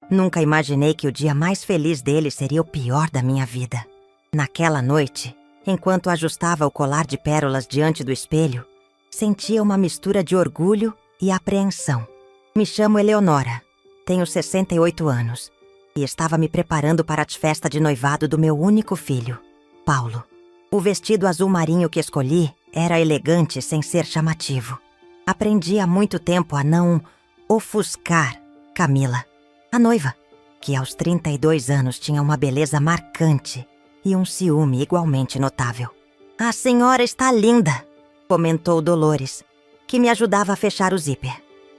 Nunca imaginei que o dia mais feliz dele seria o pior da minha vida. Naquela noite, enquanto ajustava o colar de pérolas diante do espelho, sentia uma mistura de orgulho e apreensão. Me chamo Eleonora, tenho 68 anos e estava me preparando para a festa de noivado do meu único filho, Paulo. O vestido azul marinho que escolhi era elegante sem ser chamativo. Aprendi há muito tempo a não ofuscar Camila, a noiva, que aos 32 anos tinha uma beleza marcante e um ciúme igualmente notável. "A senhora está linda", comentou Dolores, que me ajudava a fechar o zíper.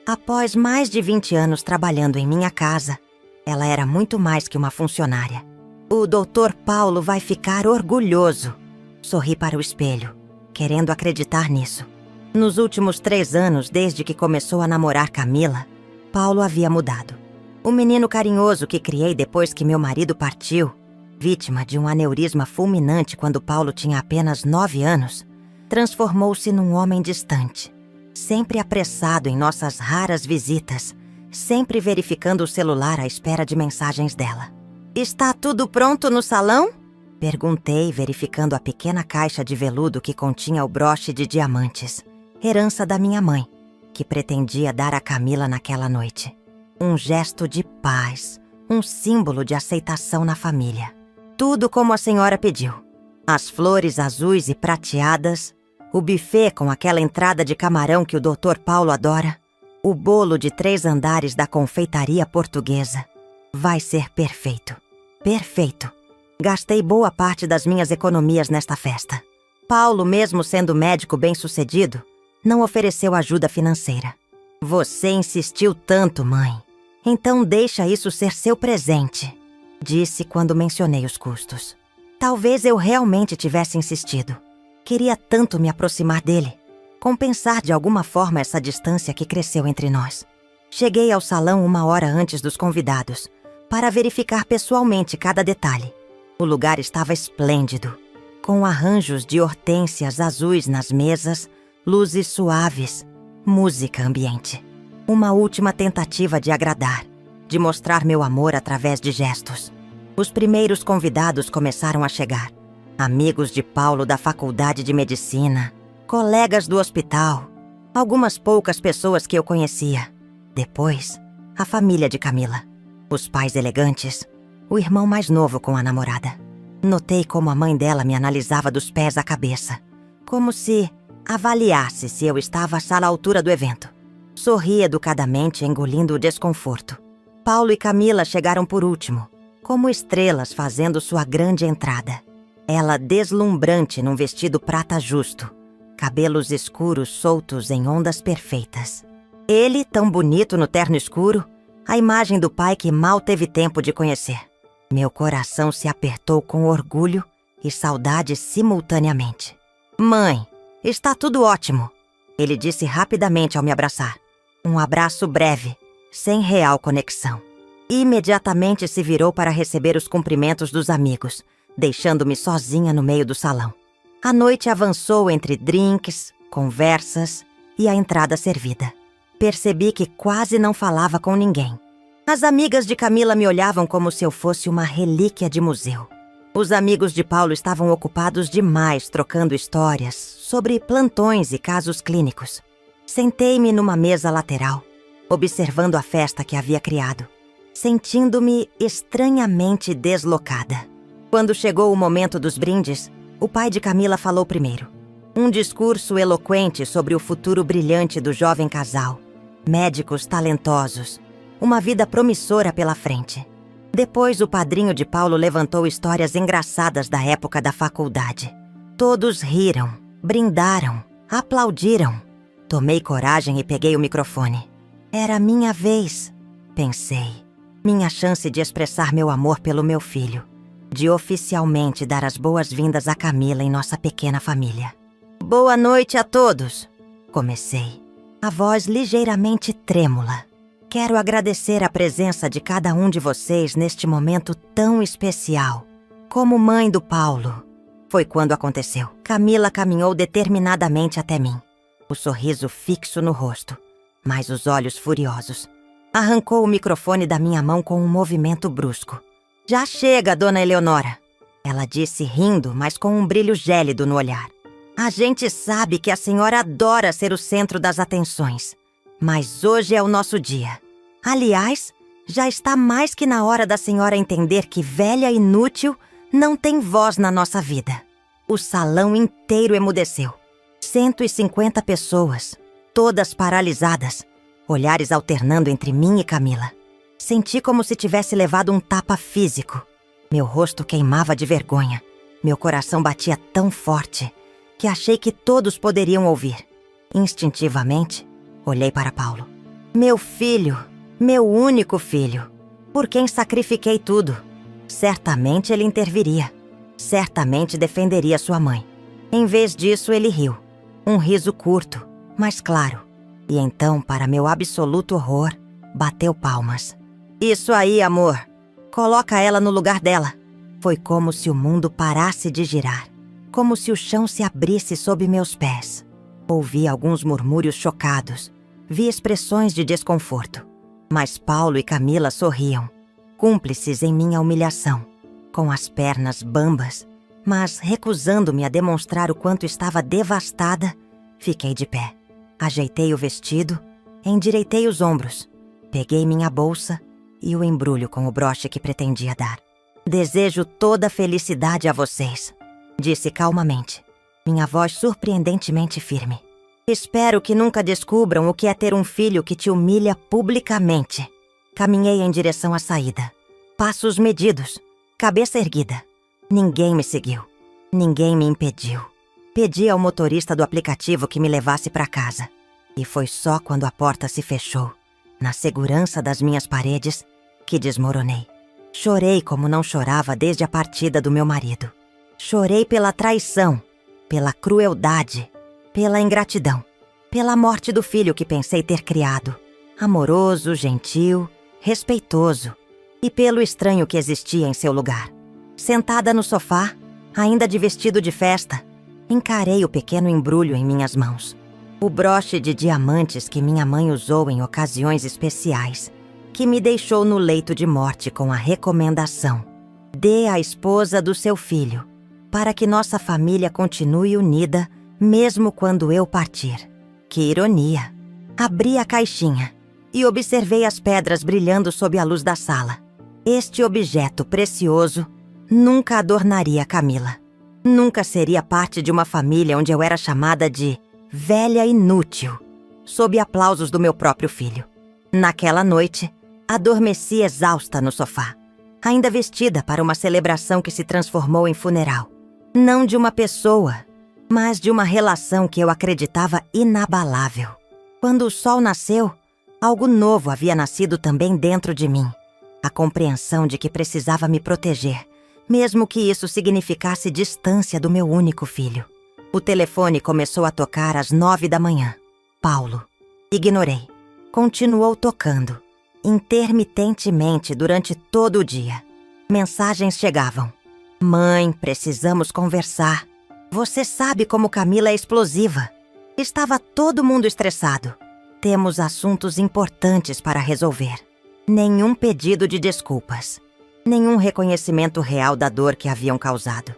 Após mais de 20 anos trabalhando em minha casa, ela era muito mais que uma funcionária. "O Dr. Paulo vai ficar orgulhoso", sorri para o espelho, querendo acreditar nisso. Nos últimos 3 anos, desde que começou a namorar Camila, Paulo havia mudado. O menino carinhoso que criei depois que meu marido partiu, vítima de um aneurisma fulminante quando Paulo tinha apenas 9 anos, transformou-se num homem distante, sempre apressado em nossas raras visitas, sempre verificando o celular à espera de mensagens dela. "Está tudo pronto no salão?" Perguntei, verificando a pequena caixa de veludo que continha o broche de diamantes, herança da minha mãe, que pretendia dar a Camila naquela noite. Um gesto de paz, um símbolo de aceitação na família. Tudo como a senhora pediu. As flores azuis e prateadas, o buffet com aquela entrada de camarão que o Dr. Paulo adora, o bolo de 3 andares da confeitaria portuguesa. Vai ser perfeito. Perfeito. Gastei boa parte das minhas economias nesta festa. Paulo, mesmo sendo médico bem-sucedido, não ofereceu ajuda financeira. "Você insistiu tanto, mãe. Então deixa isso ser seu presente", disse quando mencionei os custos. Talvez eu realmente tivesse insistido. Queria tanto me aproximar dele, compensar de alguma forma essa distância que cresceu entre nós. Cheguei ao salão 1 hora antes dos convidados, para verificar pessoalmente cada detalhe. O lugar estava esplêndido, com arranjos de hortênsias azuis nas mesas, luzes suaves, música ambiente. Uma última tentativa de agradar, de mostrar meu amor através de gestos. Os primeiros convidados começaram a chegar. Amigos de Paulo da faculdade de medicina, colegas do hospital, algumas poucas pessoas que eu conhecia. Depois, a família de Camila. Os pais elegantes, o irmão mais novo com a namorada. Notei como a mãe dela me analisava dos pés à cabeça, como se avaliasse se eu estava à altura do evento. Sorri educadamente, engolindo o desconforto. Paulo e Camila chegaram por último, como estrelas fazendo sua grande entrada. Ela deslumbrante num vestido prata justo, cabelos escuros soltos em ondas perfeitas. Ele, tão bonito no terno escuro, a imagem do pai que mal teve tempo de conhecer. Meu coração se apertou com orgulho e saudade simultaneamente. "Mãe, está tudo ótimo", ele disse rapidamente ao me abraçar. Um abraço breve, sem real conexão. Imediatamente se virou para receber os cumprimentos dos amigos, deixando-me sozinha no meio do salão. A noite avançou entre drinks, conversas e a entrada servida. Percebi que quase não falava com ninguém. As amigas de Camila me olhavam como se eu fosse uma relíquia de museu. Os amigos de Paulo estavam ocupados demais trocando histórias sobre plantões e casos clínicos. Sentei-me numa mesa lateral, observando a festa que havia criado, sentindo-me estranhamente deslocada. Quando chegou o momento dos brindes, o pai de Camila falou primeiro. Um discurso eloquente sobre o futuro brilhante do jovem casal. Médicos talentosos. Uma vida promissora pela frente. Depois, o padrinho de Paulo levantou histórias engraçadas da época da faculdade. Todos riram, brindaram, aplaudiram. Tomei coragem e peguei o microfone. Era minha vez, pensei. Minha chance de expressar meu amor pelo meu filho. De oficialmente dar as boas-vindas a Camila em nossa pequena família. "Boa noite a todos", comecei, a voz ligeiramente trêmula. "Quero agradecer a presença de cada um de vocês neste momento tão especial. Como mãe do Paulo." Foi quando aconteceu. Camila caminhou determinadamente até mim, o sorriso fixo no rosto, mas os olhos furiosos. Arrancou o microfone da minha mão com um movimento brusco. Já chega, dona Eleonora, ela disse rindo, mas com um brilho gélido no olhar. A gente sabe que a senhora adora ser o centro das atenções, mas hoje é o nosso dia. Aliás, já está mais que na hora da senhora entender que velha inútil não tem voz na nossa vida. O salão inteiro emudeceu. 150 pessoas, todas paralisadas, olhares alternando entre mim e Camila. Senti como se tivesse levado um tapa físico. Meu rosto queimava de vergonha. Meu coração batia tão forte que achei que todos poderiam ouvir. Instintivamente, olhei para Paulo. Meu filho, meu único filho, por quem sacrifiquei tudo. Certamente ele interviria. Certamente defenderia sua mãe. Em vez disso, ele riu. Um riso curto, mas claro. E então, para meu absoluto horror, bateu palmas. Isso aí, amor. Coloca ela no lugar dela. Foi como se o mundo parasse de girar. Como se o chão se abrisse sob meus pés. Ouvi alguns murmúrios chocados. Vi expressões de desconforto. Mas Paulo e Camila sorriam, cúmplices em minha humilhação, com as pernas bambas, mas recusando-me a demonstrar o quanto estava devastada, fiquei de pé. Ajeitei o vestido, endireitei os ombros, peguei minha bolsa e o embrulho com o broche que pretendia dar. Desejo toda felicidade a vocês, disse calmamente, minha voz surpreendentemente firme. Espero que nunca descubram o que é ter um filho que te humilha publicamente. Caminhei em direção à saída. Passos medidos, cabeça erguida. Ninguém me seguiu. Ninguém me impediu. Pedi ao motorista do aplicativo que me levasse para casa. E foi só quando a porta se fechou, na segurança das minhas paredes, que desmoronei. Chorei como não chorava desde a partida do meu marido. Chorei pela traição, pela crueldade, pela ingratidão, pela morte do filho que pensei ter criado, amoroso, gentil, respeitoso, e pelo estranho que existia em seu lugar. Sentada no sofá, ainda de vestido de festa, encarei o pequeno embrulho em minhas mãos. O broche de diamantes que minha mãe usou em ocasiões especiais, que me deixou no leito de morte com a recomendação: dê à esposa do seu filho, para que nossa família continue unida, mesmo quando eu partir. Que ironia! Abri a caixinha e observei as pedras brilhando sob a luz da sala. Este objeto precioso nunca adornaria Camila. Nunca seria parte de uma família onde eu era chamada de velha inútil, sob aplausos do meu próprio filho. Naquela noite, adormeci exausta no sofá, ainda vestida para uma celebração que se transformou em funeral. Não de uma pessoa, mas de uma relação que eu acreditava inabalável. Quando o sol nasceu, algo novo havia nascido também dentro de mim. A compreensão de que precisava me proteger, mesmo que isso significasse distância do meu único filho. O telefone começou a tocar às 9 da manhã. Paulo. Ignorei. Continuou tocando, intermitentemente durante todo o dia. Mensagens chegavam. Mãe, precisamos conversar. Você sabe como Camila é explosiva. Estava todo mundo estressado. Temos assuntos importantes para resolver. Nenhum pedido de desculpas. Nenhum reconhecimento real da dor que haviam causado.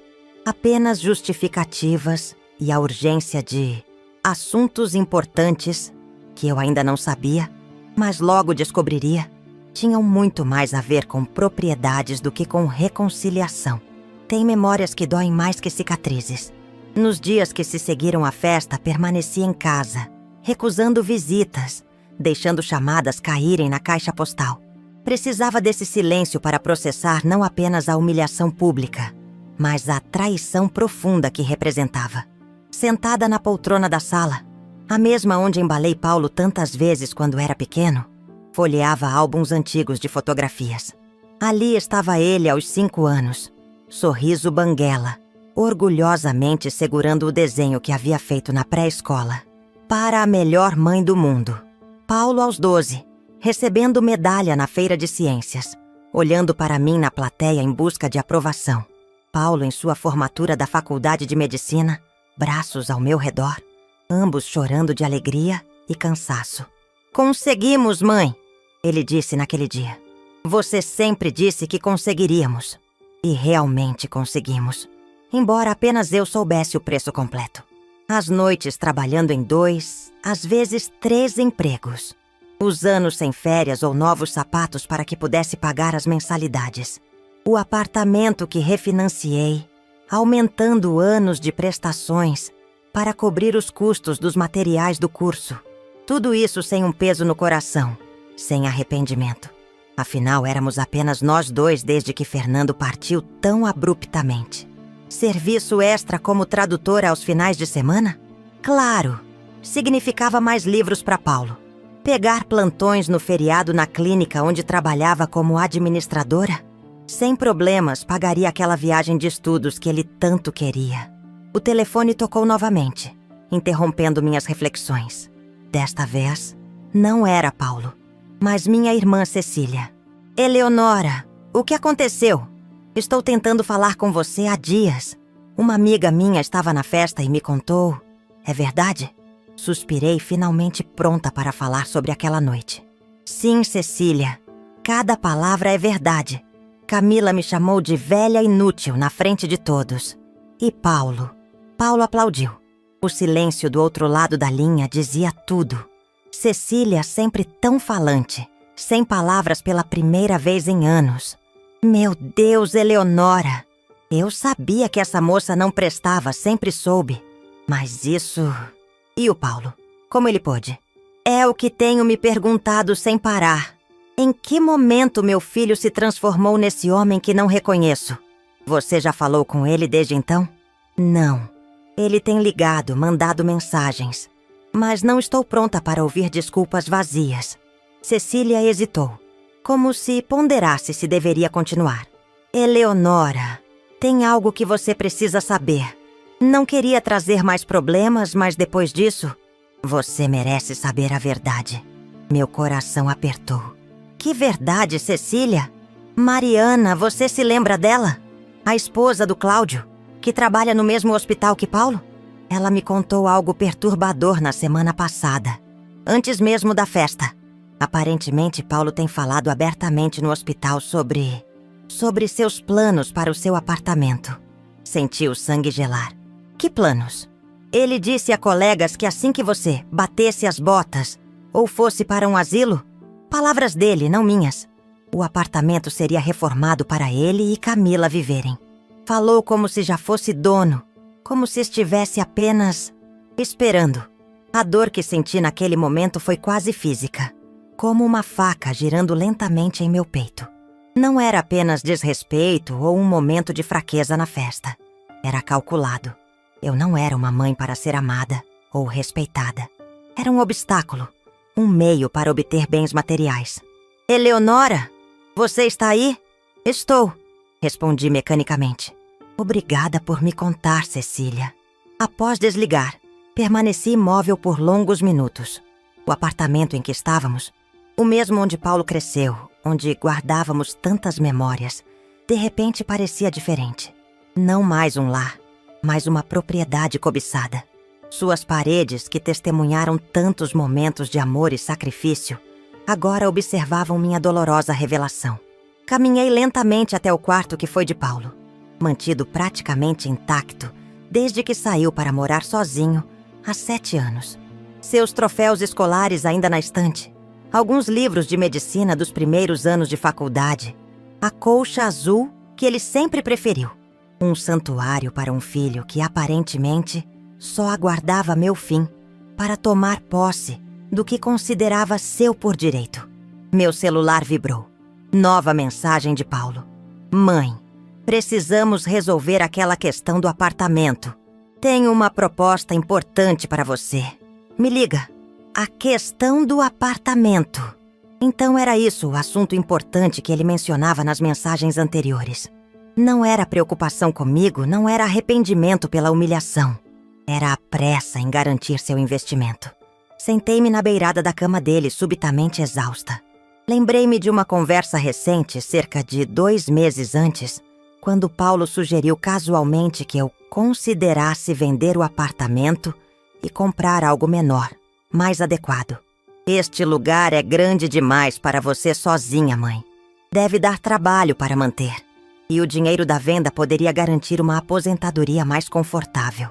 Apenas justificativas e a urgência de assuntos importantes que eu ainda não sabia, mas logo descobriria, tinham muito mais a ver com propriedades do que com reconciliação. Tem memórias que doem mais que cicatrizes. Nos dias que se seguiram à festa, permaneci em casa, recusando visitas, deixando chamadas caírem na caixa postal. Precisava desse silêncio para processar não apenas a humilhação pública, mas a traição profunda que representava. Sentada na poltrona da sala, a mesma onde embalei Paulo tantas vezes quando era pequeno, folheava álbuns antigos de fotografias. Ali estava ele aos 5 anos, sorriso banguela, orgulhosamente segurando o desenho que havia feito na pré-escola. Para a melhor mãe do mundo. Paulo aos 12, recebendo medalha na feira de ciências, olhando para mim na plateia em busca de aprovação. Paulo em sua formatura da faculdade de medicina, braços ao meu redor, ambos chorando de alegria e cansaço. Conseguimos, mãe! Ele disse naquele dia. Você sempre disse que conseguiríamos. E realmente conseguimos. Embora apenas eu soubesse o preço completo. As noites trabalhando em 2, às vezes 3 empregos. Os anos sem férias ou novos sapatos para que pudesse pagar as mensalidades. O apartamento que refinanciei, aumentando anos de prestações para cobrir os custos dos materiais do curso. Tudo isso sem um peso no coração, sem arrependimento. Afinal, éramos apenas nós 2 desde que Fernando partiu tão abruptamente. Serviço extra como tradutora aos finais de semana? Claro, significava mais livros para Paulo. Pegar plantões no feriado na clínica onde trabalhava como administradora? Sem problemas, pagaria aquela viagem de estudos que ele tanto queria. O telefone tocou novamente, interrompendo minhas reflexões. Desta vez, não era Paulo, mas minha irmã Cecília. Eleonora, o que aconteceu? Estou tentando falar com você há dias. Uma amiga minha estava na festa e me contou. É verdade? Suspirei, finalmente pronta para falar sobre aquela noite. Sim, Cecília. Cada palavra é verdade. Camila me chamou de velha inútil na frente de todos. E Paulo? Paulo aplaudiu. O silêncio do outro lado da linha dizia tudo. Cecília sempre tão falante, sem palavras pela primeira vez em anos. Meu Deus, Eleonora! Eu sabia que essa moça não prestava, sempre soube. Mas isso... E o Paulo? Como ele pôde? É o que tenho me perguntado sem parar. Em que momento meu filho se transformou nesse homem que não reconheço? Você já falou com ele desde então? Não. Ele tem ligado, mandado mensagens. Mas não estou pronta para ouvir desculpas vazias. Cecília hesitou, como se ponderasse se deveria continuar. Eleonora, tem algo que você precisa saber. Não queria trazer mais problemas, mas depois disso, você merece saber a verdade. Meu coração apertou. Que verdade, Cecília? Mariana, você se lembra dela? A esposa do Cláudio, que trabalha no mesmo hospital que Paulo? Ela me contou algo perturbador na semana passada, antes mesmo da festa. Aparentemente, Paulo tem falado abertamente no hospital sobre seus planos para o seu apartamento. Senti o sangue gelar. Que planos? Ele disse a colegas que assim que você batesse as botas ou fosse para um asilo, palavras dele, não minhas, o apartamento seria reformado para ele e Camila viverem. Falou como se já fosse dono, como se estivesse apenas esperando. A dor que senti naquele momento foi quase física, como uma faca girando lentamente em meu peito. Não era apenas desrespeito ou um momento de fraqueza na festa. Era calculado. Eu não era uma mãe para ser amada ou respeitada. Era um obstáculo, um meio para obter bens materiais. Eleonora, você está aí? Estou, respondi mecanicamente. Obrigada por me contar, Cecília. Após desligar, permaneci imóvel por longos minutos. O apartamento em que estávamos, o mesmo onde Paulo cresceu, onde guardávamos tantas memórias, de repente parecia diferente. Não mais um lar, mas uma propriedade cobiçada. Suas paredes, que testemunharam tantos momentos de amor e sacrifício, agora observavam minha dolorosa revelação. Caminhei lentamente até o quarto que foi de Paulo, mantido praticamente intacto desde que saiu para morar sozinho há 7 anos. Seus troféus escolares ainda na estante, alguns livros de medicina dos primeiros anos de faculdade, a colcha azul que ele sempre preferiu. Um santuário para um filho que aparentemente só aguardava meu fim para tomar posse do que considerava seu por direito. Meu celular vibrou. Nova mensagem de Paulo. Mãe, precisamos resolver aquela questão do apartamento. Tenho uma proposta importante para você. Me liga. A questão do apartamento. Então era isso o assunto importante que ele mencionava nas mensagens anteriores. Não era preocupação comigo, não era arrependimento pela humilhação. Era a pressa em garantir seu investimento. Sentei-me na beirada da cama dele, subitamente exausta. Lembrei-me de uma conversa recente, cerca de 2 meses antes, quando Paulo sugeriu casualmente que eu considerasse vender o apartamento e comprar algo menor, mais adequado. Este lugar é grande demais para você sozinha, mãe. Deve dar trabalho para manter. E o dinheiro da venda poderia garantir uma aposentadoria mais confortável.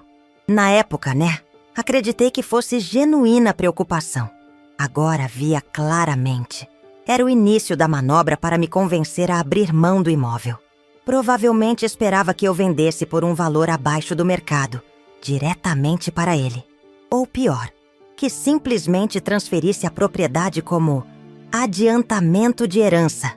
Na época, né? Acreditei que fosse genuína preocupação. Agora via claramente. Era o início da manobra para me convencer a abrir mão do imóvel. Provavelmente esperava que eu vendesse por um valor abaixo do mercado, diretamente para ele. Ou pior, que simplesmente transferisse a propriedade como adiantamento de herança.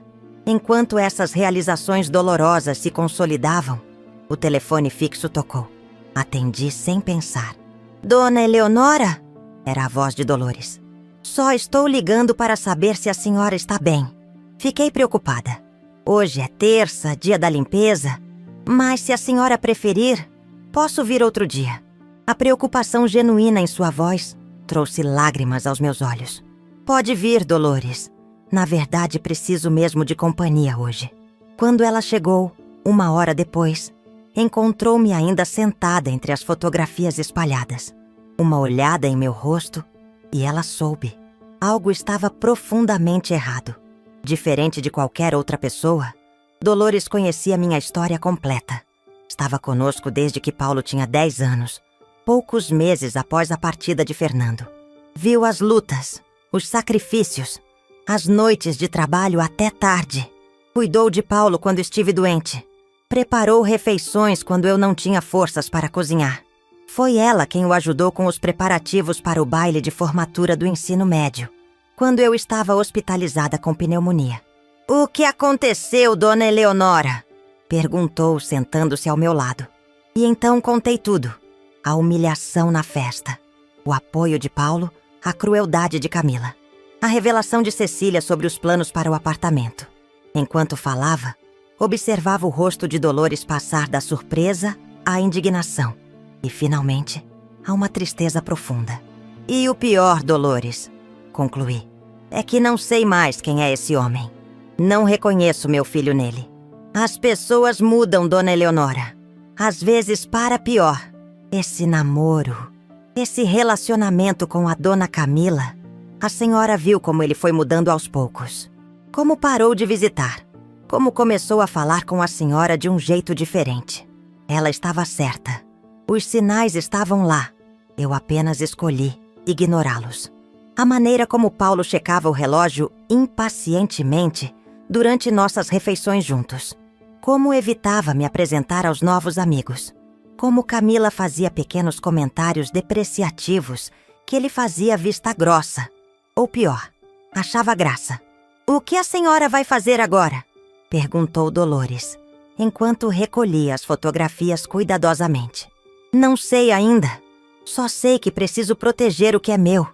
Enquanto essas realizações dolorosas se consolidavam, o telefone fixo tocou. Atendi sem pensar. Dona Eleonora? Era a voz de Dolores. Só estou ligando para saber se a senhora está bem. Fiquei preocupada. Hoje é terça, dia da limpeza, mas se a senhora preferir, posso vir outro dia. A preocupação genuína em sua voz trouxe lágrimas aos meus olhos. Pode vir, Dolores. Na verdade, preciso mesmo de companhia hoje. Quando ela chegou, 1 hora depois, encontrou-me ainda sentada entre as fotografias espalhadas. Uma olhada em meu rosto e ela soube. Algo estava profundamente errado. Diferente de qualquer outra pessoa, Dolores conhecia minha história completa. Estava conosco desde que Paulo tinha 10 anos, poucos meses após a partida de Fernando. Viu as lutas, os sacrifícios, as noites de trabalho até tarde. Cuidou de Paulo quando estive doente. Preparou refeições quando eu não tinha forças para cozinhar. Foi ela quem o ajudou com os preparativos para o baile de formatura do ensino médio, quando eu estava hospitalizada com pneumonia. O que aconteceu, Dona Eleonora? Perguntou, sentando-se ao meu lado. E então contei tudo. A humilhação na festa, o apoio de Paulo, a crueldade de Camila, a revelação de Cecília sobre os planos para o apartamento. Enquanto falava, observava o rosto de Dolores passar da surpresa à indignação. E, finalmente, a uma tristeza profunda. E o pior, Dolores, concluí, é que não sei mais quem é esse homem. Não reconheço meu filho nele. As pessoas mudam, Dona Eleonora. Às vezes para pior. Esse namoro, esse relacionamento com a Dona Camila, a senhora viu como ele foi mudando aos poucos. Como parou de visitar. Como começou a falar com a senhora de um jeito diferente. Ela estava certa. Os sinais estavam lá. Eu apenas escolhi ignorá-los. A maneira como Paulo checava o relógio impacientemente durante nossas refeições juntos. Como evitava me apresentar aos novos amigos. Como Camila fazia pequenos comentários depreciativos que ele fazia vista grossa. Ou pior, achava graça. O que a senhora vai fazer agora? Perguntou Dolores, enquanto recolhia as fotografias cuidadosamente. Não sei ainda. Só sei que preciso proteger o que é meu.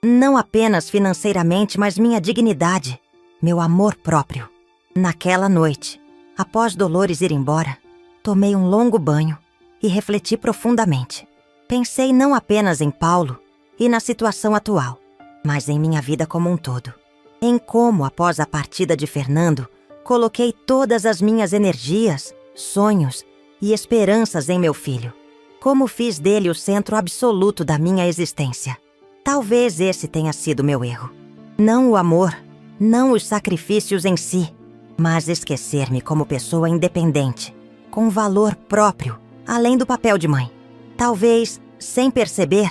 Não apenas financeiramente, mas minha dignidade, meu amor próprio. Naquela noite, após Dolores ir embora, tomei um longo banho e refleti profundamente. Pensei não apenas em Paulo e na situação atual, mas em minha vida como um todo. Em como, após a partida de Fernando, coloquei todas as minhas energias, sonhos e esperanças em meu filho. Como fiz dele o centro absoluto da minha existência. Talvez esse tenha sido meu erro. Não o amor, não os sacrifícios em si, mas esquecer-me como pessoa independente, com valor próprio, além do papel de mãe. Talvez, sem perceber,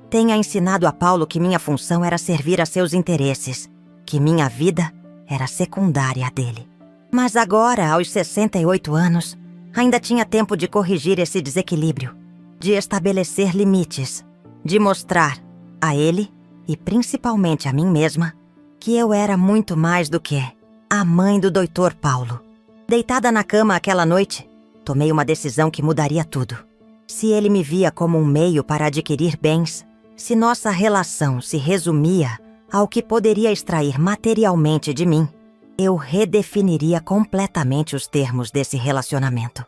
tenha ensinado a Paulo que minha função era servir a seus interesses, que minha vida era secundária a dele. Mas agora, aos 68 anos, ainda tinha tempo de corrigir esse desequilíbrio, de estabelecer limites, de mostrar a ele, e principalmente a mim mesma, que eu era muito mais do que a mãe do Dr. Paulo. Deitada na cama aquela noite, tomei uma decisão que mudaria tudo. Se ele me via como um meio para adquirir bens, se nossa relação se resumia ao que poderia extrair materialmente de mim, eu redefiniria completamente os termos desse relacionamento.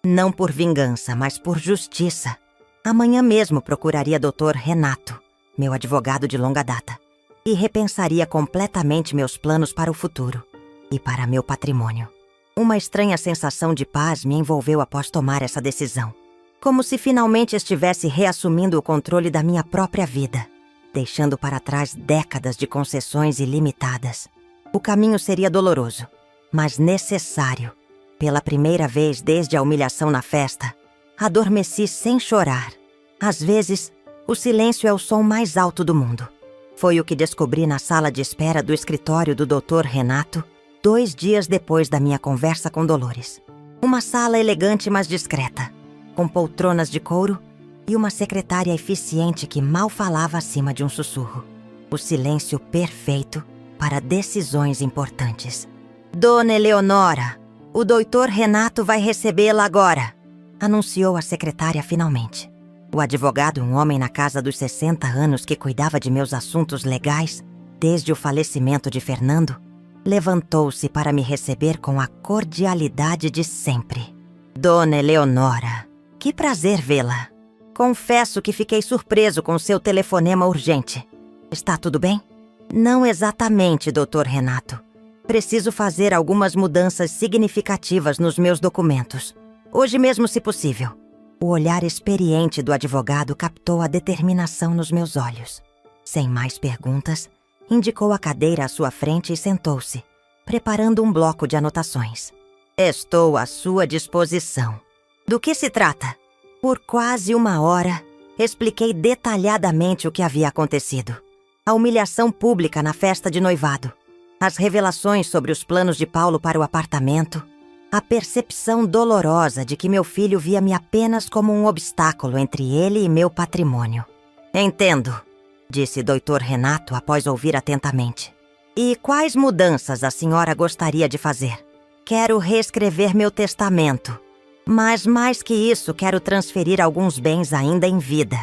Não por vingança, mas por justiça. Amanhã mesmo procuraria Dr. Renato, meu advogado de longa data, e repensaria completamente meus planos para o futuro e para meu patrimônio. Uma estranha sensação de paz me envolveu após tomar essa decisão. Como se finalmente estivesse reassumindo o controle da minha própria vida. deixando para trás décadas de concessões ilimitadas. O caminho seria doloroso, mas necessário. Pela primeira vez desde a humilhação na festa, adormeci sem chorar. Às vezes, o silêncio é o som mais alto do mundo. Foi o que descobri na sala de espera do escritório do Dr. Renato, 2 dias depois da minha conversa com Dolores. Uma sala elegante, mas discreta, com poltronas de couro e uma secretária eficiente que mal falava acima de um sussurro. O silêncio perfeito para decisões importantes. Dona Eleonora, o Dr. Renato vai recebê-la agora, anunciou a secretária finalmente. O advogado, um homem na casa dos 60 anos que cuidava de meus assuntos legais desde o falecimento de Fernando, levantou-se para me receber com a cordialidade de sempre. Dona Eleonora, que prazer vê-la. Confesso que fiquei surpreso com seu telefonema urgente. Está tudo bem? Não exatamente, Dr. Renato. Preciso fazer algumas mudanças significativas nos meus documentos. Hoje mesmo, se possível. O olhar experiente do advogado captou a determinação nos meus olhos. Sem mais perguntas, indicou a cadeira à sua frente e sentou-se, preparando um bloco de anotações. Estou à sua disposição. Do que se trata? Por quase 1 hora, expliquei detalhadamente o que havia acontecido. A humilhação pública na festa de noivado, as revelações sobre os planos de Paulo para o apartamento, a percepção dolorosa de que meu filho via-me apenas como um obstáculo entre ele e meu patrimônio. Entendo, disse Dr. Renato após ouvir atentamente. E quais mudanças a senhora gostaria de fazer? Quero reescrever meu testamento, mas mais que isso, quero transferir alguns bens ainda em vida.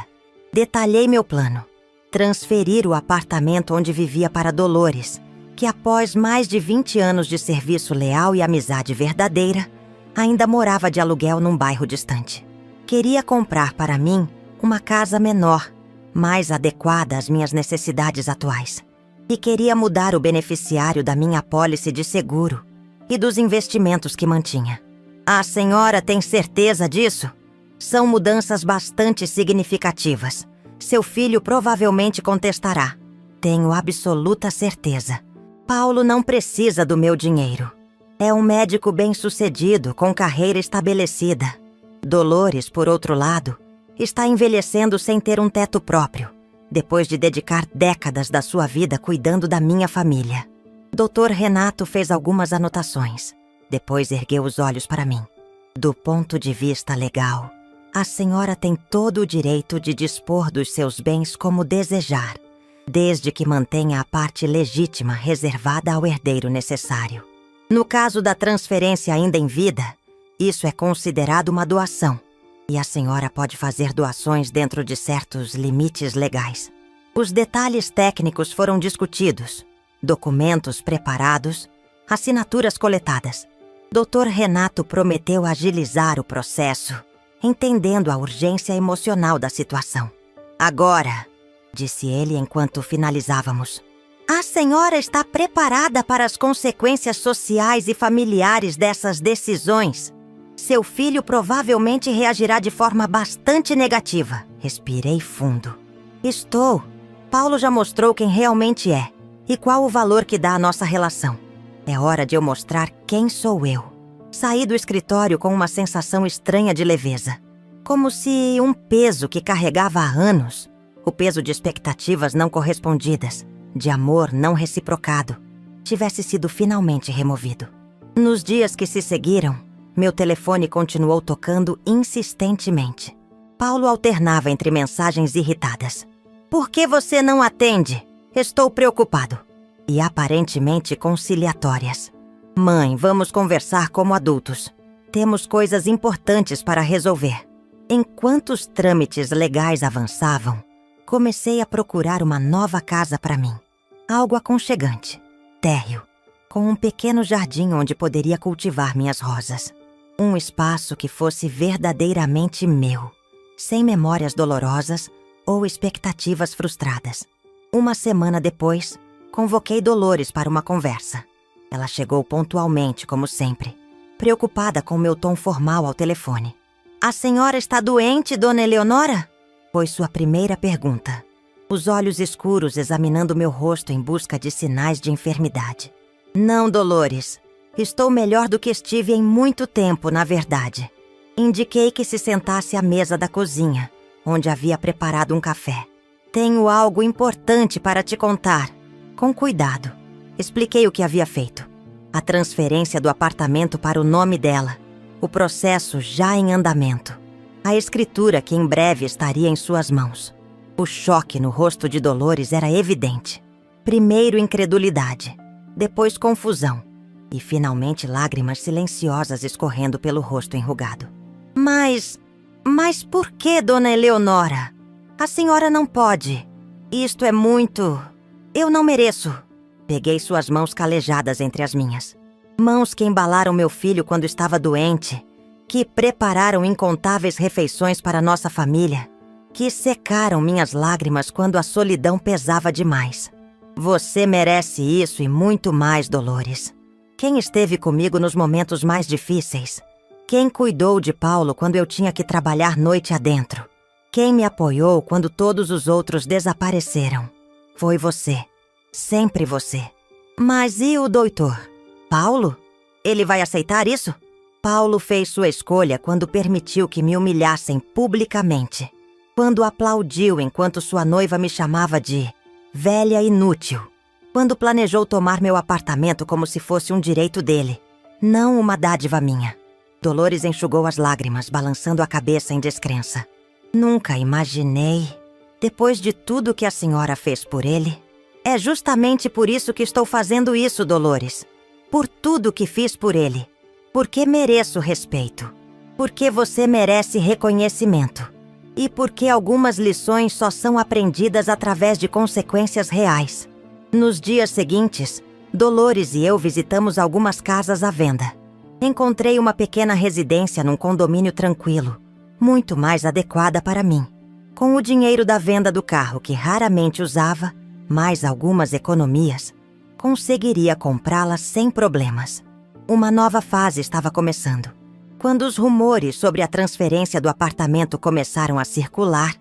Detalhei meu plano. Transferir o apartamento onde vivia para Dolores, que após mais de 20 anos de serviço leal e amizade verdadeira, ainda morava de aluguel num bairro distante. Queria comprar para mim uma casa menor, mais adequada às minhas necessidades atuais. E queria mudar o beneficiário da minha apólice de seguro e dos investimentos que mantinha. A senhora tem certeza disso? São mudanças bastante significativas. Seu filho provavelmente contestará. Tenho absoluta certeza. Paulo não precisa do meu dinheiro. É um médico bem-sucedido, com carreira estabelecida. Dolores, por outro lado, está envelhecendo sem ter um teto próprio, depois de dedicar décadas da sua vida cuidando da minha família. Dr. Renato fez algumas anotações. Depois ergueu os olhos para mim. Do ponto de vista legal, a senhora tem todo o direito de dispor dos seus bens como desejar, desde que mantenha a parte legítima reservada ao herdeiro necessário. No caso da transferência ainda em vida, isso é considerado uma doação, e a senhora pode fazer doações dentro de certos limites legais. Os detalhes técnicos foram discutidos, documentos preparados, assinaturas coletadas. Dr. Renato prometeu agilizar o processo, entendendo a urgência emocional da situação. Agora, disse ele enquanto finalizávamos, a senhora está preparada para as consequências sociais e familiares dessas decisões? Seu filho provavelmente reagirá de forma bastante negativa. Respirei fundo. Estou. Paulo já mostrou quem realmente é e qual o valor que dá à nossa relação. É hora de eu mostrar quem sou eu. Saí do escritório com uma sensação estranha de leveza. Como se um peso que carregava há anos, o peso de expectativas não correspondidas, de amor não reciprocado, tivesse sido finalmente removido. Nos dias que se seguiram, meu telefone continuou tocando insistentemente. Paulo alternava entre mensagens irritadas. Por que você não atende? Estou preocupado. E aparentemente conciliatórias. Mãe, vamos conversar como adultos. Temos coisas importantes para resolver. Enquanto os trâmites legais avançavam, comecei a procurar uma nova casa para mim. Algo aconchegante, térreo, com um pequeno jardim onde poderia cultivar minhas rosas. Um espaço que fosse verdadeiramente meu, sem memórias dolorosas ou expectativas frustradas. 1 semana depois, convoquei Dolores para uma conversa. Ela chegou pontualmente, como sempre, preocupada com meu tom formal ao telefone. A senhora está doente, dona Eleonora? Foi sua primeira pergunta. os olhos escuros examinando meu rosto em busca de sinais de enfermidade. Não, Dolores. Estou melhor do que estive em muito tempo, na verdade. Indiquei que se sentasse à mesa da cozinha, onde havia preparado um café. Tenho algo importante para te contar. Com cuidado. Expliquei o que havia feito. A transferência do apartamento para o nome dela. O processo já em andamento. A escritura que em breve estaria em suas mãos. O choque no rosto de Dolores era evidente. Primeiro incredulidade, depois confusão e finalmente lágrimas silenciosas escorrendo pelo rosto enrugado. Mas por que, Dona Eleonora? A senhora não pode. Isto é muito... Eu não mereço. Peguei suas mãos calejadas entre as minhas. Mãos que embalaram meu filho quando estava doente, que prepararam incontáveis refeições para nossa família, que secaram minhas lágrimas quando a solidão pesava demais. Você merece isso e muito mais, Dolores. Quem esteve comigo nos momentos mais difíceis? Quem cuidou de Paulo quando eu tinha que trabalhar noite adentro? Quem me apoiou quando todos os outros desapareceram? Foi você. Sempre você. Mas e o doutor? Paulo? Ele vai aceitar isso? Paulo fez sua escolha quando permitiu que me humilhassem publicamente. Quando aplaudiu enquanto sua noiva me chamava de velha inútil. Quando planejou tomar meu apartamento como se fosse um direito dele, não uma dádiva minha. Dolores enxugou as lágrimas, balançando a cabeça em descrença. Nunca imaginei, depois de tudo que a senhora fez por ele. É justamente por isso que estou fazendo isso, Dolores. Por tudo que fiz por ele. Porque mereço respeito. Porque você merece reconhecimento. E porque algumas lições só são aprendidas através de consequências reais. Nos dias seguintes, Dolores e eu visitamos algumas casas à venda. Encontrei uma pequena residência num condomínio tranquilo, muito mais adequada para mim. Com o dinheiro da venda do carro que raramente usava, mais algumas economias, conseguiria comprá-la sem problemas. Uma nova fase estava começando. Quando os rumores sobre a transferência do apartamento começaram a circular,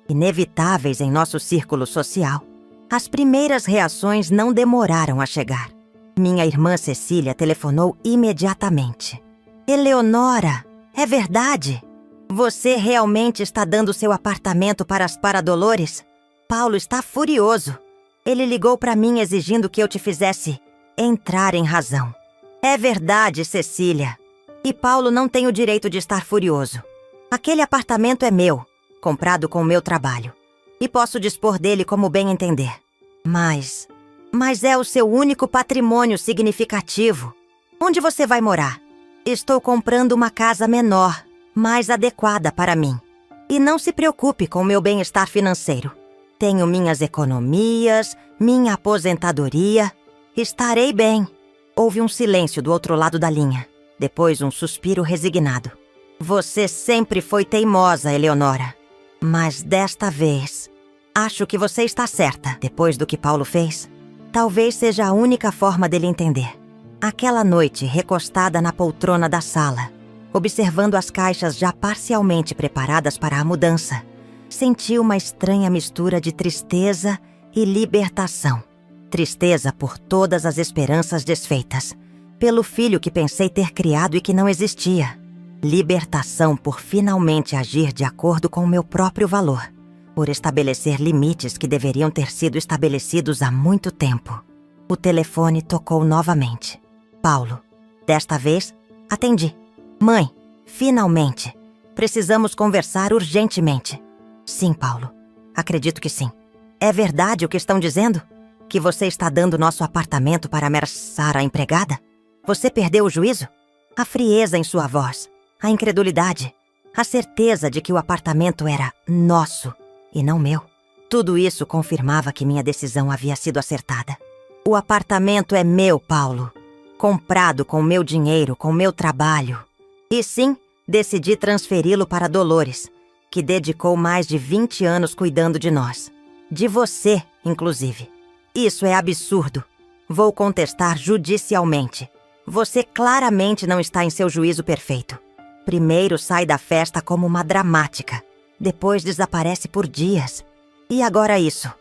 inevitáveis em nosso círculo social, as primeiras reações não demoraram a chegar. Minha irmã Cecília telefonou imediatamente. Eleonora, é verdade? Você realmente está dando seu apartamento para Dolores? Paulo está furioso. Ele ligou para mim exigindo que eu te fizesse entrar em razão. É verdade, Cecília. E Paulo não tem o direito de estar furioso. Aquele apartamento é meu, comprado com o meu trabalho. E posso dispor dele como bem entender. Mas é o seu único patrimônio significativo. Onde você vai morar? Estou comprando uma casa menor, mais adequada para mim. E não se preocupe com o meu bem-estar financeiro. Tenho minhas economias, minha aposentadoria. Estarei bem. Houve um silêncio do outro lado da linha. Depois um suspiro resignado. Você sempre foi teimosa, Eleonora. Mas desta vez, acho que você está certa. Depois do que Paulo fez, talvez seja a única forma dele entender. Aquela noite, recostada na poltrona da sala, observando as caixas já parcialmente preparadas para a mudança, senti uma estranha mistura de tristeza e libertação. Tristeza por todas as esperanças desfeitas, pelo filho que pensei ter criado e que não existia. Libertação por finalmente agir de acordo com o meu próprio valor, por estabelecer limites que deveriam ter sido estabelecidos há muito tempo. O telefone tocou novamente. Paulo. Desta vez, atendi. Mãe, finalmente. Precisamos conversar urgentemente. Sim, Paulo. Acredito que sim. É verdade o que estão dizendo? Que você está dando nosso apartamento para ameaçar a empregada? Você perdeu o juízo? A frieza em sua voz, a incredulidade, a certeza de que o apartamento era nosso e não meu. Tudo isso confirmava que minha decisão havia sido acertada. O apartamento é meu, Paulo. Comprado com meu dinheiro, com meu trabalho. E sim, decidi transferi-lo para Dolores, que dedicou mais de 20 anos cuidando de nós. De você, inclusive. Isso é absurdo. Vou contestar judicialmente. Você claramente não está em seu juízo perfeito. Primeiro sai da festa como uma dramática. Depois desaparece por dias. E agora isso.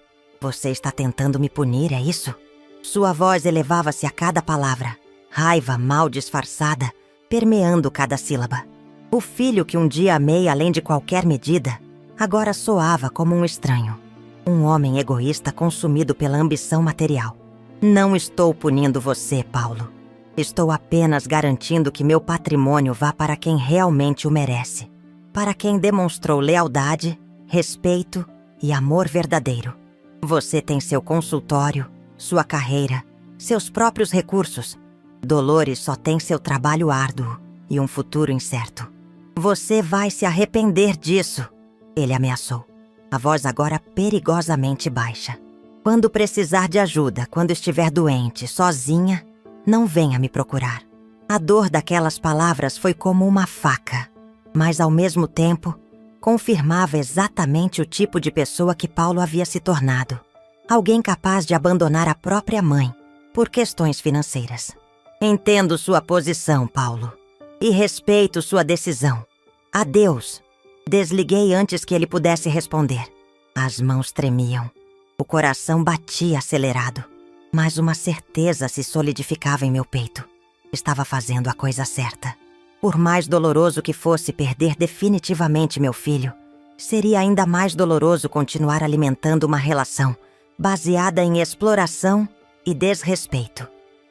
Você está tentando me punir, é isso? Sua voz elevava-se a cada palavra, raiva mal disfarçada, permeando cada sílaba. O filho que um dia amei além de qualquer medida, agora soava como um estranho. Um homem egoísta consumido pela ambição material. Não estou punindo você, Paulo. Estou apenas garantindo que meu patrimônio vá para quem realmente o merece. Para quem demonstrou lealdade, respeito e amor verdadeiro. Você tem seu consultório, sua carreira, seus próprios recursos. Dolores só tem seu trabalho árduo e um futuro incerto. Você vai se arrepender disso, ele ameaçou. A voz agora perigosamente baixa. Quando precisar de ajuda, quando estiver doente, sozinha, não venha me procurar. A dor daquelas palavras foi como uma faca, mas ao mesmo tempo, confirmava exatamente o tipo de pessoa que Paulo havia se tornado. Alguém capaz de abandonar a própria mãe por questões financeiras. Entendo sua posição, Paulo, e respeito sua decisão. Adeus. Desliguei antes que ele pudesse responder. As mãos tremiam. O coração batia acelerado. Mas uma certeza se solidificava em meu peito. Estava fazendo a coisa certa. Por mais doloroso que fosse perder definitivamente meu filho, seria ainda mais doloroso continuar alimentando uma relação baseada em exploração e desrespeito.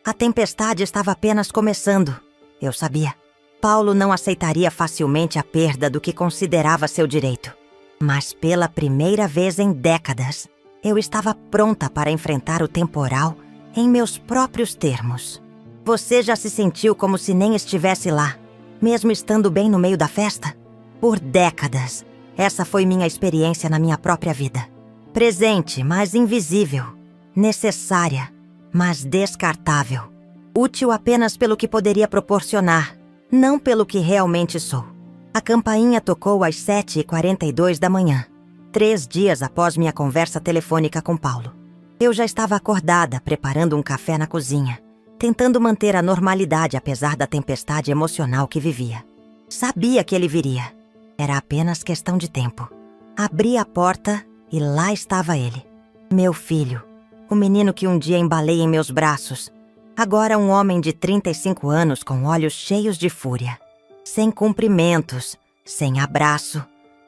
A tempestade estava apenas começando. Eu sabia. Paulo não aceitaria facilmente a perda do que considerava seu direito. Mas pela primeira vez em décadas, eu estava pronta para enfrentar o temporal em meus próprios termos. Você já se sentiu como se nem estivesse lá, mesmo estando bem no meio da festa? Por décadas, essa foi minha experiência na minha própria vida. Presente, mas invisível. Necessária, mas descartável. Útil apenas pelo que poderia proporcionar, não pelo que realmente sou. A campainha tocou às 7h42 da manhã, 3 dias após minha conversa telefônica com Paulo. Eu já estava acordada, preparando um café na cozinha, tentando manter a normalidade apesar da tempestade emocional que vivia. Sabia que ele viria. Era apenas questão de tempo. Abri a porta e lá estava ele. Meu filho, o menino que um dia embalei em meus braços. Agora um homem de 35 anos com olhos cheios de fúria. Sem cumprimentos, sem abraço.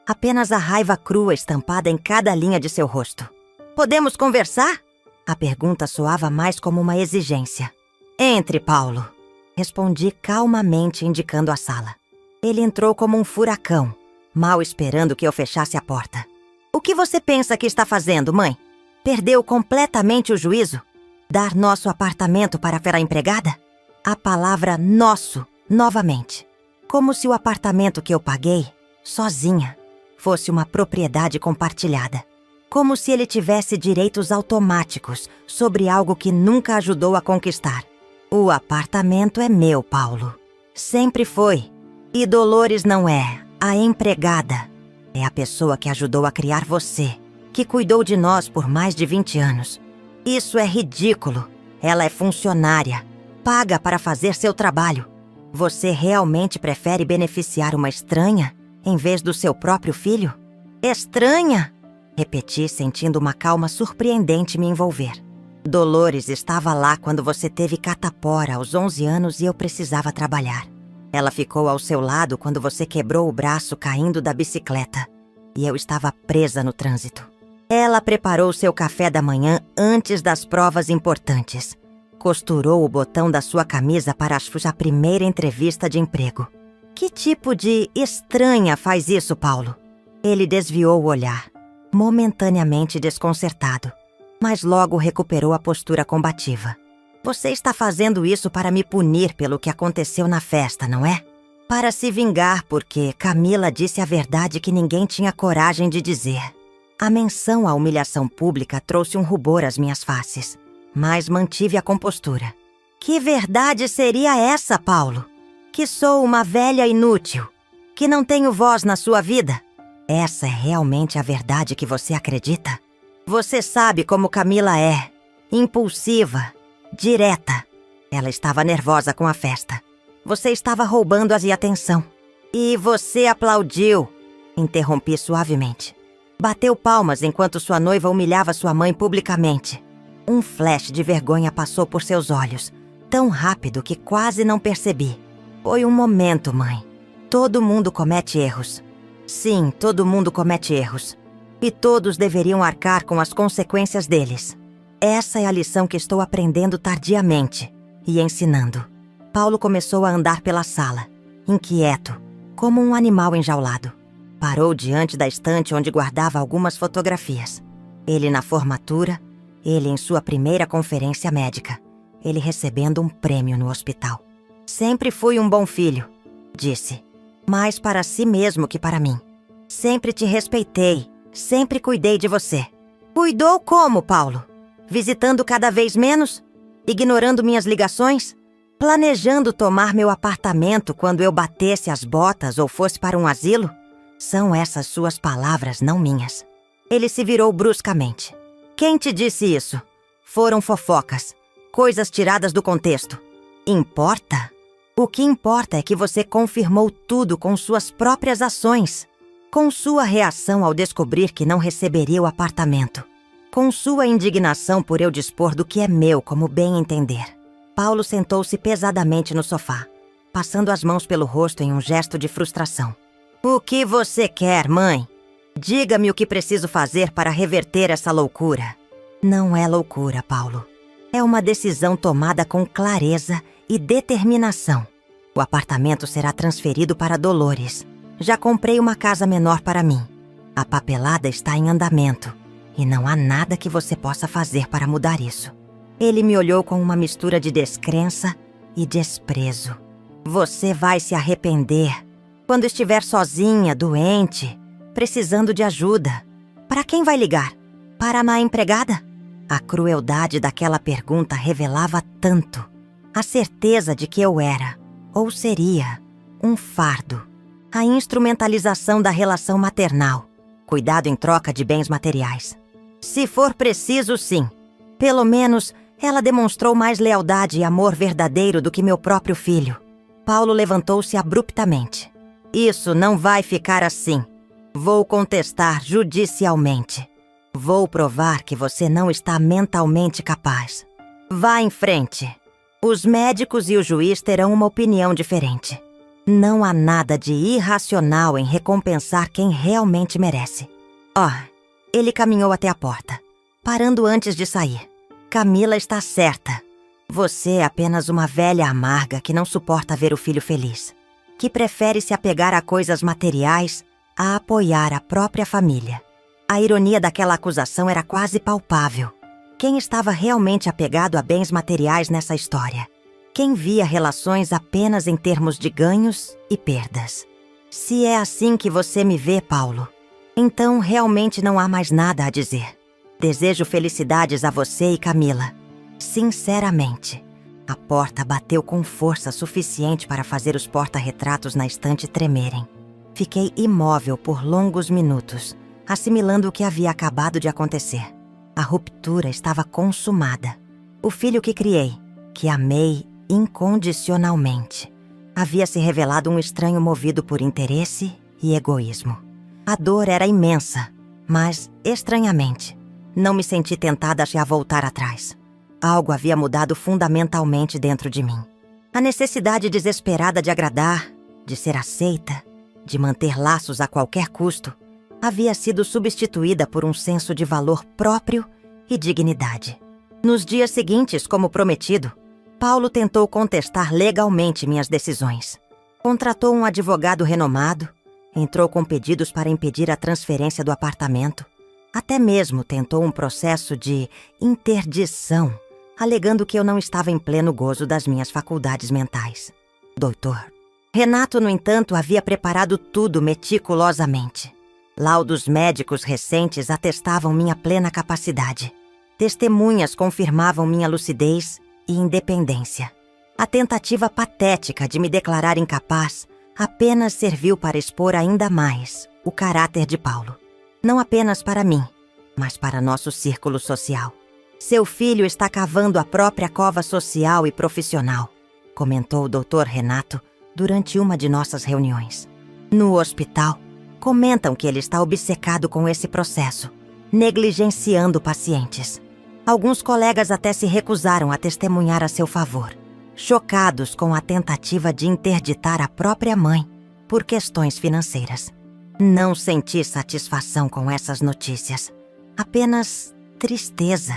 Apenas a raiva crua estampada em cada linha de seu rosto. Podemos conversar? A pergunta soava mais como uma exigência. Entre, Paulo. Respondi calmamente, indicando a sala. Ele entrou como um furacão, mal esperando que eu fechasse a porta. O que você pensa que está fazendo, mãe? Perdeu completamente o juízo? Dar nosso apartamento para a empregada? A palavra nosso, novamente. Como se o apartamento que eu paguei, sozinha, fosse uma propriedade compartilhada. Como se ele tivesse direitos automáticos sobre algo que nunca ajudou a conquistar. O apartamento é meu, Paulo. Sempre foi. E Dolores não é a empregada. É a pessoa que ajudou a criar você, que cuidou de nós por mais de 20 anos. Isso é ridículo. Ela é funcionária. Paga para fazer seu trabalho. Você realmente prefere beneficiar uma estranha em vez do seu próprio filho? Estranha? Repeti, sentindo uma calma surpreendente me envolver. Dolores estava lá quando você teve catapora aos 11 anos e eu precisava trabalhar. Ela ficou ao seu lado quando você quebrou o braço caindo da bicicleta e eu estava presa no trânsito. Ela preparou seu café da manhã antes das provas importantes. Costurou o botão da sua camisa para a sua primeira entrevista de emprego. Que tipo de estranha faz isso, Paulo? Ele desviou o olhar, momentaneamente desconcertado, mas logo recuperou a postura combativa. Você está fazendo isso para me punir pelo que aconteceu na festa, não é? Para se vingar porque Camila disse a verdade que ninguém tinha coragem de dizer. A menção à humilhação pública trouxe um rubor às minhas faces, mas mantive a compostura. Que verdade seria essa, Paulo? Que sou uma velha inútil, que não tenho voz na sua vida? Essa é realmente a verdade que você acredita? Você sabe como Camila é, impulsiva, direta. Ela estava nervosa com a festa. Você estava roubando-as e atenção. E você aplaudiu, interrompi suavemente. Bateu palmas enquanto sua noiva humilhava sua mãe publicamente. Um flash de vergonha passou por seus olhos, tão rápido que quase não percebi. Foi um momento, mãe. Todo mundo comete erros. Sim, todo mundo comete erros. E todos deveriam arcar com as consequências deles. Essa é a lição que estou aprendendo tardiamente e ensinando. Paulo começou a andar pela sala, inquieto, como um animal enjaulado. Parou diante da estante onde guardava algumas fotografias. Ele na formatura, ele em sua primeira conferência médica, ele recebendo um prêmio no hospital. Sempre fui um bom filho, disse, mais para si mesmo que para mim. Sempre te respeitei, sempre cuidei de você. Cuidou como, Paulo? Visitando cada vez menos? Ignorando minhas ligações? Planejando tomar meu apartamento quando eu batesse as botas ou fosse para um asilo? São essas suas palavras, não minhas. Ele se virou bruscamente. Quem te disse isso? Foram fofocas, coisas tiradas do contexto. Importa? O que importa é que você confirmou tudo com suas próprias ações. Com sua reação ao descobrir que não receberia o apartamento. Com sua indignação por eu dispor do que é meu como bem entender. Paulo sentou-se pesadamente no sofá, passando as mãos pelo rosto em um gesto de frustração. O que você quer, mãe? Diga-me o que preciso fazer para reverter essa loucura. Não é loucura, Paulo. É uma decisão tomada com clareza e determinação. O apartamento será transferido para Dolores. Já comprei uma casa menor para mim. A papelada está em andamento e não há nada que você possa fazer para mudar isso. Ele me olhou com uma mistura de descrença e desprezo. Você vai se arrepender quando estiver sozinha, doente, precisando de ajuda. Para quem vai ligar? Para a má empregada? A crueldade daquela pergunta revelava tanto. A certeza de que eu era, ou seria, um fardo. A instrumentalização da relação maternal. Cuidado em troca de bens materiais. Se for preciso, sim. Pelo menos, ela demonstrou mais lealdade e amor verdadeiro do que meu próprio filho. Paulo levantou-se abruptamente. Isso não vai ficar assim. Vou contestar judicialmente. Vou provar que você não está mentalmente capaz. Vá em frente. Os médicos e o juiz terão uma opinião diferente. Não há nada de irracional em recompensar quem realmente merece. Ele caminhou até a porta, parando antes de sair. Camila está certa. Você é apenas uma velha amarga que não suporta ver o filho feliz. Que prefere se apegar a coisas materiais a apoiar a própria família. A ironia daquela acusação era quase palpável. Quem estava realmente apegado a bens materiais nessa história? Quem via relações apenas em termos de ganhos e perdas? Se é assim que você me vê, Paulo, então realmente não há mais nada a dizer. Desejo felicidades a você e Camila. Sinceramente. A porta bateu com força suficiente para fazer os porta-retratos na estante tremerem. Fiquei imóvel por longos minutos, assimilando o que havia acabado de acontecer. A ruptura estava consumada. O filho que criei, que amei incondicionalmente, havia se revelado um estranho movido por interesse e egoísmo. A dor era imensa, mas, estranhamente, não me senti tentada a voltar atrás. Algo havia mudado fundamentalmente dentro de mim. A necessidade desesperada de agradar, de ser aceita, de manter laços a qualquer custo, havia sido substituída por um senso de valor próprio e dignidade. Nos dias seguintes, como prometido, Paulo tentou contestar legalmente minhas decisões. Contratou um advogado renomado, entrou com pedidos para impedir a transferência do apartamento, até mesmo tentou um processo de interdição, alegando que eu não estava em pleno gozo das minhas faculdades mentais. Doutor. Renato, no entanto, havia preparado tudo meticulosamente. Laudos médicos recentes atestavam minha plena capacidade. Testemunhas confirmavam minha lucidez e independência. A tentativa patética de me declarar incapaz apenas serviu para expor ainda mais o caráter de Paulo. Não apenas para mim, mas para nosso círculo social. Seu filho está cavando a própria cova social e profissional, comentou o Dr. Renato durante uma de nossas reuniões. No hospital, Comentam que ele está obcecado com esse processo, negligenciando pacientes. Alguns colegas até se recusaram a testemunhar a seu favor, chocados com a tentativa de interditar a própria mãe por questões financeiras. Não senti satisfação com essas notícias, apenas tristeza.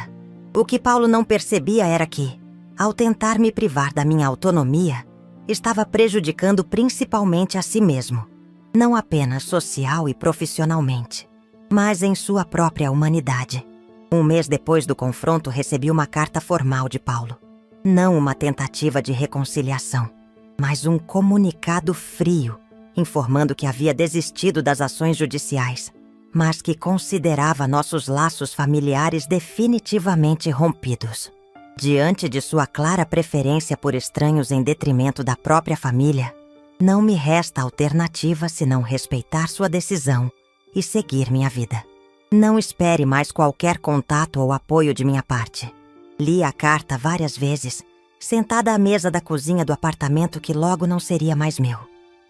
O que Paulo não percebia era que, ao tentar me privar da minha autonomia, estava prejudicando principalmente a si mesmo, não apenas social e profissionalmente, mas em sua própria humanidade. Um mês depois do confronto, recebi uma carta formal de Paulo. Não uma tentativa de reconciliação, mas um comunicado frio, informando que havia desistido das ações judiciais, mas que considerava nossos laços familiares definitivamente rompidos. Diante de sua clara preferência por estranhos em detrimento da própria família, não me resta alternativa senão respeitar sua decisão e seguir minha vida. Não espere mais qualquer contato ou apoio de minha parte. Li a carta várias vezes, sentada à mesa da cozinha do apartamento que logo não seria mais meu.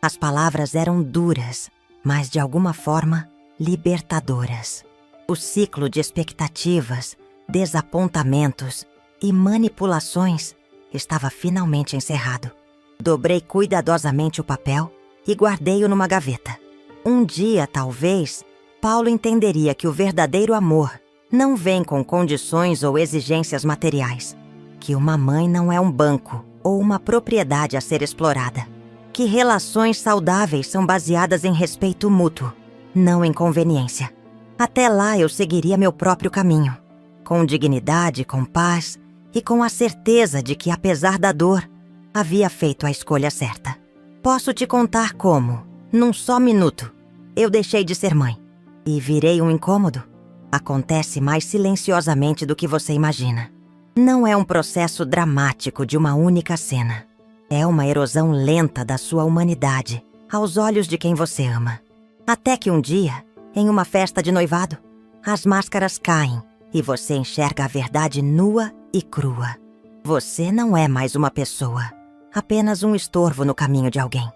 As palavras eram duras, mas de alguma forma libertadoras. O ciclo de expectativas, desapontamentos e manipulações estava finalmente encerrado. Dobrei cuidadosamente o papel e guardei-o numa gaveta. Um dia, talvez, Paulo entenderia que o verdadeiro amor não vem com condições ou exigências materiais, que uma mãe não é um banco ou uma propriedade a ser explorada, que relações saudáveis são baseadas em respeito mútuo, não em conveniência. Até lá eu seguiria meu próprio caminho, com dignidade, com paz e com a certeza de que, apesar da dor, havia feito a escolha certa. Posso te contar como, num só minuto, eu deixei de ser mãe e virei um incômodo. Acontece mais silenciosamente do que você imagina. Não é um processo dramático de uma única cena. É uma erosão lenta da sua humanidade, aos olhos de quem você ama. Até que um dia, em uma festa de noivado, as máscaras caem e você enxerga a verdade nua e crua. Você não é mais uma pessoa, apenas um estorvo no caminho de alguém.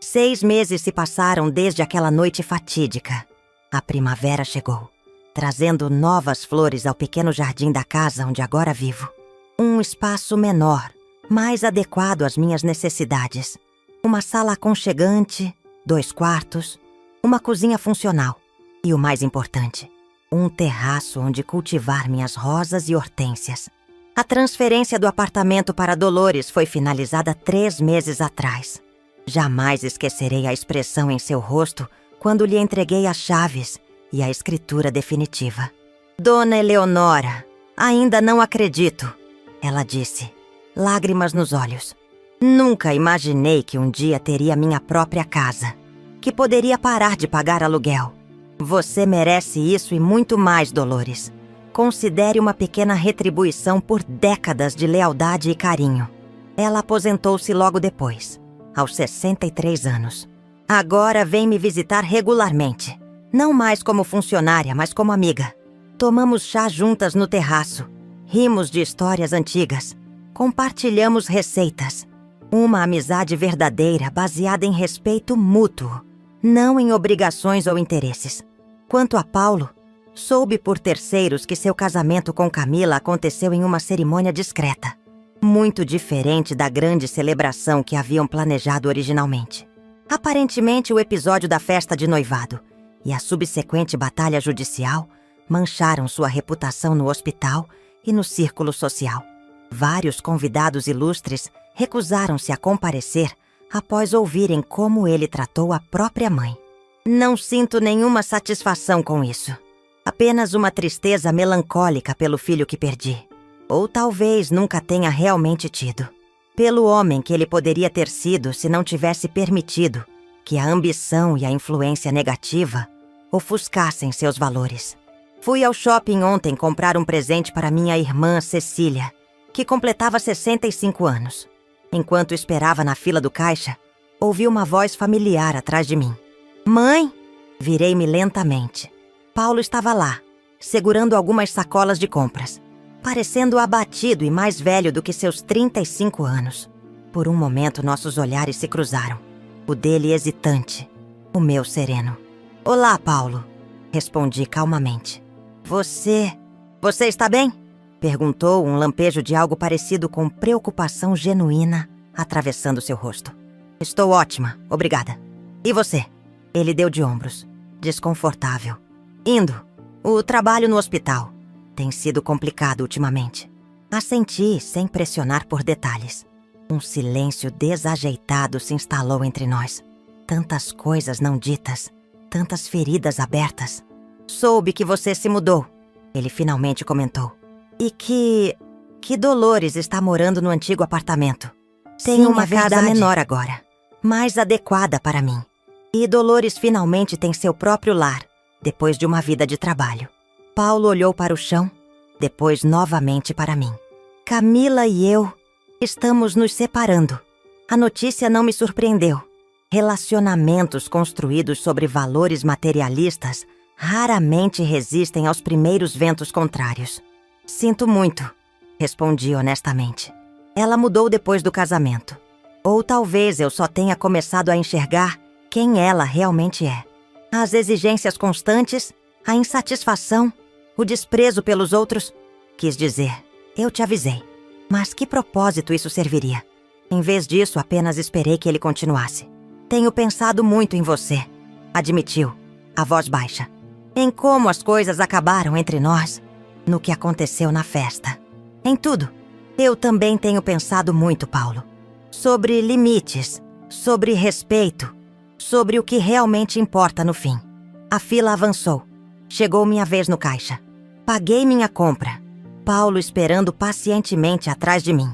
6 meses se passaram desde aquela noite fatídica. A primavera chegou, trazendo novas flores ao pequeno jardim da casa onde agora vivo. Um espaço menor, mais adequado às minhas necessidades. Uma sala aconchegante, 2 quartos, uma cozinha funcional e, o mais importante, um terraço onde cultivar minhas rosas e hortênsias. A transferência do apartamento para Dolores foi finalizada 3 meses atrás. Jamais esquecerei a expressão em seu rosto quando lhe entreguei as chaves e a escritura definitiva. Dona Eleonora, ainda não acredito, ela disse, lágrimas nos olhos. Nunca imaginei que um dia teria minha própria casa, que poderia parar de pagar aluguel. Você merece isso e muito mais, Dolores. Considere uma pequena retribuição por décadas de lealdade e carinho. Ela aposentou-se logo depois, aos 63 anos. Agora vem me visitar regularmente. Não mais como funcionária, mas como amiga. Tomamos chá juntas no terraço. Rimos de histórias antigas. Compartilhamos receitas. Uma amizade verdadeira baseada em respeito mútuo, não em obrigações ou interesses. Quanto a Paulo, soube por terceiros que seu casamento com Camila aconteceu em uma cerimônia discreta, muito diferente da grande celebração que haviam planejado originalmente. Aparentemente, o episódio da festa de noivado e a subsequente batalha judicial mancharam sua reputação no hospital e no círculo social. Vários convidados ilustres recusaram-se a comparecer após ouvirem como ele tratou a própria mãe. Não sinto nenhuma satisfação com isso. Apenas uma tristeza melancólica pelo filho que perdi. Ou talvez nunca tenha realmente tido. Pelo homem que ele poderia ter sido se não tivesse permitido que a ambição e a influência negativa ofuscassem seus valores. Fui ao shopping ontem comprar um presente para minha irmã Cecília, que completava 65 anos. Enquanto esperava na fila do caixa, ouvi uma voz familiar atrás de mim. Mãe! Virei-me lentamente. Paulo estava lá, segurando algumas sacolas de compras, parecendo abatido e mais velho do que seus 35 anos. Por um momento, nossos olhares se cruzaram. O dele hesitante, o meu sereno. Olá, Paulo. Respondi calmamente. Você está bem? Perguntou, um lampejo de algo parecido com preocupação genuína atravessando seu rosto. Estou ótima, obrigada. E você? Ele deu de ombros, desconfortável. Indo. O trabalho no hospital tem sido complicado ultimamente. Assenti, sem pressionar por detalhes. Um silêncio desajeitado se instalou entre nós. Tantas coisas não ditas, tantas feridas abertas. Soube que você se mudou, ele finalmente comentou. E que Dolores está morando no antigo apartamento. Tem uma casa menor agora, mais adequada para mim. E Dolores finalmente tem seu próprio lar, depois de uma vida de trabalho. Paulo olhou para o chão, depois novamente para mim. Camila e eu estamos nos separando. A notícia não me surpreendeu. Relacionamentos construídos sobre valores materialistas raramente resistem aos primeiros ventos contrários. Sinto muito, respondi honestamente. Ela mudou depois do casamento. Ou talvez eu só tenha começado a enxergar quem ela realmente é. As exigências constantes, a insatisfação, o desprezo pelos outros. Quis dizer, eu te avisei. Mas que propósito isso serviria? Em vez disso, apenas esperei que ele continuasse. Tenho pensado muito em você, admitiu, a voz baixa. Em como as coisas acabaram entre nós, no que aconteceu na festa. Em tudo. Eu também tenho pensado muito, Paulo. Sobre limites, sobre respeito, sobre o que realmente importa no fim. A fila avançou. Chegou minha vez no caixa. Paguei minha compra. Paulo esperando pacientemente atrás de mim.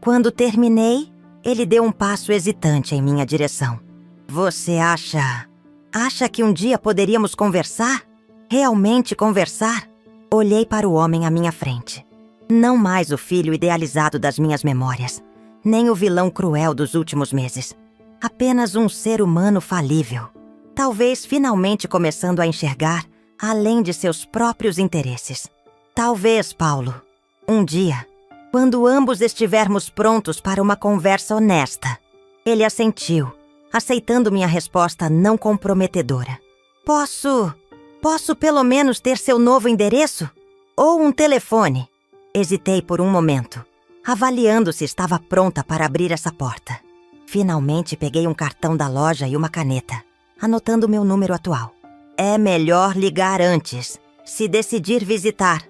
Quando terminei, ele deu um passo hesitante em minha direção. Você acha que um dia poderíamos conversar? Realmente conversar? Olhei para o homem à minha frente. Não mais o filho idealizado das minhas memórias, nem o vilão cruel dos últimos meses. Apenas um ser humano falível. Talvez finalmente começando a enxergar além de seus próprios interesses. Talvez, Paulo, um dia, quando ambos estivermos prontos para uma conversa honesta. Ele assentiu, aceitando minha resposta não comprometedora. Posso pelo menos ter seu novo endereço? Ou um telefone? Hesitei por um momento, avaliando se estava pronta para abrir essa porta. Finalmente peguei um cartão da loja e uma caneta, anotando meu número atual. É melhor ligar antes, se decidir visitar,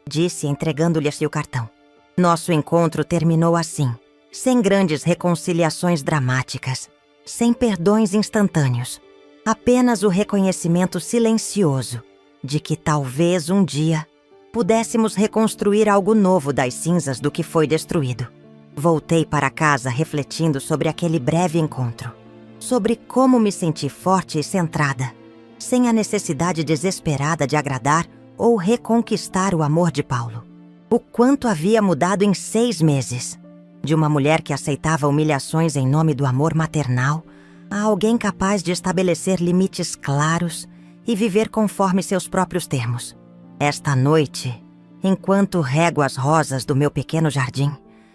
disse entregando-lhe o cartão. Nosso encontro terminou assim, sem grandes reconciliações dramáticas, sem perdões instantâneos. Apenas o reconhecimento silencioso de que talvez um dia pudéssemos reconstruir algo novo das cinzas do que foi destruído. Voltei para casa refletindo sobre aquele breve encontro, sobre como me senti forte e centrada, sem a necessidade desesperada de agradar ou reconquistar o amor de Paulo. O quanto havia mudado em 6 meses, de uma mulher que aceitava humilhações em nome do amor maternal, a alguém capaz de estabelecer limites claros e viver conforme seus próprios termos. Esta noite, enquanto rego as rosas do meu pequeno jardim,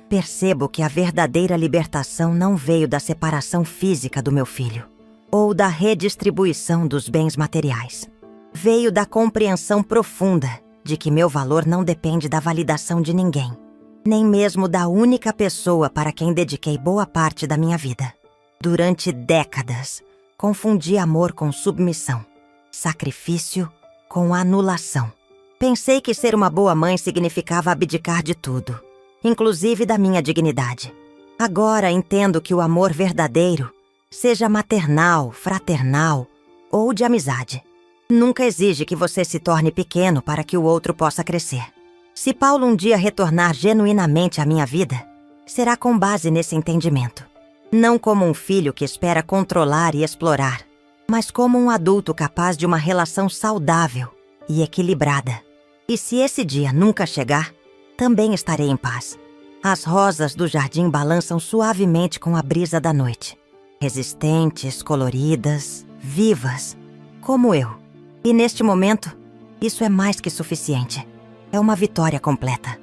percebo que a verdadeira libertação não veio da separação física do meu filho, ou da redistribuição dos bens materiais. Veio da compreensão profunda de que meu valor não depende da validação de ninguém, nem mesmo da única pessoa para quem dediquei boa parte da minha vida. Durante décadas, confundi amor com submissão, sacrifício com anulação. Pensei que ser uma boa mãe significava abdicar de tudo, inclusive da minha dignidade. Agora entendo que o amor verdadeiro, seja maternal, fraternal ou de amizade, nunca exige que você se torne pequeno para que o outro possa crescer. Se Paulo um dia retornar genuinamente à minha vida, será com base nesse entendimento. Não como um filho que espera controlar e explorar, mas como um adulto capaz de uma relação saudável e equilibrada. E se esse dia nunca chegar, também estarei em paz. As rosas do jardim balançam suavemente com a brisa da noite. Resistentes, coloridas, vivas, como eu. E neste momento, isso é mais que suficiente. É uma vitória completa.